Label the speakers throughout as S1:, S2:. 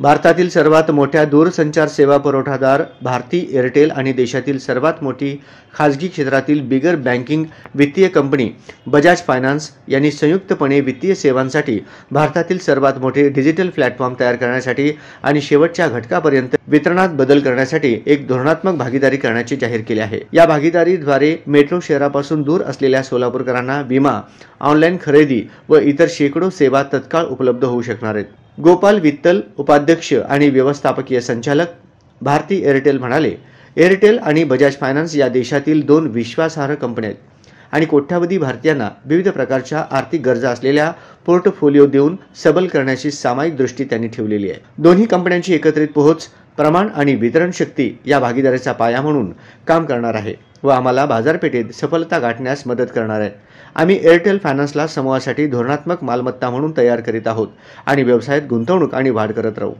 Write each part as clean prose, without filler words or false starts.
S1: भारतातील सर्वात मोठ्या दूरसंचार सेवा पुरवठादार भारती एअरटेल आणि देशातील सर्वात मोठी खाजगी क्षेत्रातील बिगर बँकिंग वित्तीय कंपनी बजाज फायनान्स यांनी संयुक्तपणे वित्तीय सेवांसाठी भारतातील सर्वात मोठे डिजिटल प्लॅटफॉर्म तयार करण्यासाठी आणि शेवटच्या घटकापर्यंत वितरणात बदल करण्यासाठी एक धोरणात्मक भागीदारी करण्याचे जाहीर केले आहे। या भागीदारीद्वारे मेट्रो शहरापासून दूर असलेल्या सोलापूरकरांना विमा, ऑनलाईन खरेदी व इतर शेकडो सेवा तत्काळ उपलब्ध होऊ शकणार आहेत। गोपाल वित्तल, उपाध्यक्ष आणि व्यवस्थापकीय संचालक, भारती एअरटेल म्हणाले, एअरटेल आणि बजाज फायनान्स या देशातील दोन विश्वासार्ह कंपन्या आहेत आणि कोट्यावधी भारतीयांना विविध प्रकारच्या आर्थिक गरजा असलेल्या पोर्टफोलिओ देऊन सबल करण्याची सामायिक दृष्टी त्यांनी ठेवलेली आहे। दोन्ही कंपन्यांची एकत्रित पोहोच, प्रमाण आणि वितरण शक्ती या भागीदारीचा पाया म्हणून काम करणार आहे व आम्हाला बाजारपेठेत सफलता गाठण्यास मदत करणार आहे। आम्ही एअरटेल फायनान्सला समूहासाठी धोरणात्मक मालमत्ता म्हणून तयार करीत आहोत आणि व्यवसायात गुंतवणूक आणि वाढ करत राहू।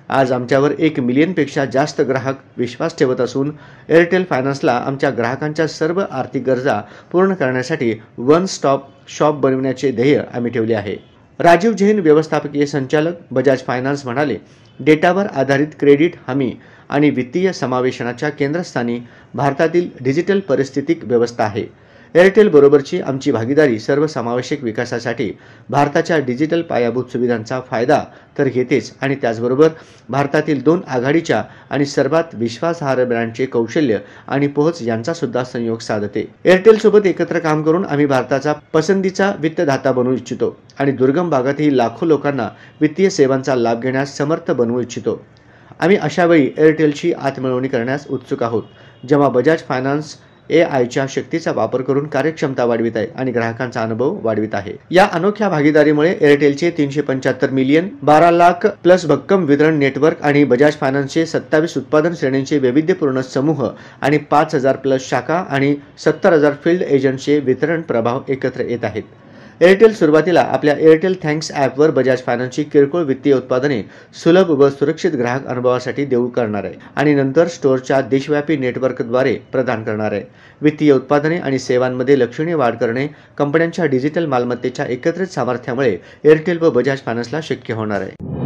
S1: आज आमच्यावर 1 मिलियनपेक्षा जास्त ग्राहक विश्वास ठेवत असून एअरटेल फायनान्सला आमच्या ग्राहकांच्या सर्व आर्थिक गरजा पूर्ण करण्यासाठी वन स्टॉप शॉप बनविण्याचे ध्येय आम्ही ठेवले आहे। राजीव जैन, व्यवस्थापकीय संचालक, बजाज फायनान्स म्हणाले, डेटावर आधारित क्रेडिट हमी आणि वित्तीय समावेशनाच्या केंद्रस्थानी भारतातील डिजिटल पारिस्थितिक व्यवस्था आहे। एअरटेल बरोबरची आमची भागीदारी सर्वसमावेशक विकासासाठी भारताच्या डिजिटल पायाभूत सुविधांचा फायदा तर घेतेच आणि त्याचबरोबर भारतातील दोन आघाडीच्या आणि सर्वात विश्वासार्ह ब्रँडचे कौशल्य आणि पोहोच यांचा सुद्धा संयोग साधते। एअरटेल सोबत एकत्र काम करून आम्ही भारताचा पसंतीचा वित्तदाता बनवू इच्छितो आणि दुर्गम भागातील लाखो लोकांना वित्तीय सेवांचा लाभ घेण्यास समर्थ बनवू इच्छितो। आम्ही अशावेळी एअरटेलची आत्ममिळवणी करण्यास उत्सुक आहोत, जेव्हा बजाज फायनान्स एआयच्या शक्तीचा वापर करून कार्यक्षमता वाढवित आहे आणि ग्राहकांचा अनुभव वाढवित आहे। या अनोख्या भागीदारीमुळे एअरटेलचे 375 मिलियन, 12 लाख प्लस भक्कम वितरण नेटवर्क आणि बजाज फायनान्सचे 27 उत्पादन श्रेणींचे वैविध्यपूर्ण समूह आणि 5000 प्लस शाखा आणि 70,000 फील्ड एजंटचे वितरण प्रभाव एकत्र येत आहेत। एअरटेल सुरुवातीला आपल्या एअरटेल थँक्स ॲपवर बजाज फायनान्सची किरकोळ वित्तीय उत्पादने सुलभ व सुरक्षित ग्राहक अनुभवासाठी देऊ करणार आहे आणि नंतर स्टोअरच्या देशव्यापी नेटवर्कद्वारे प्रदान करणार आहे। वित्तीय उत्पादने आणि सेवांमध्ये लक्षणीय वाढ करणे कंपन्यांच्या डिजिटल मालमत्तेच्या एकत्रित सामर्थ्यामुळे एअरटेल व बजाज फायनान्सला शक्य होणार आहे।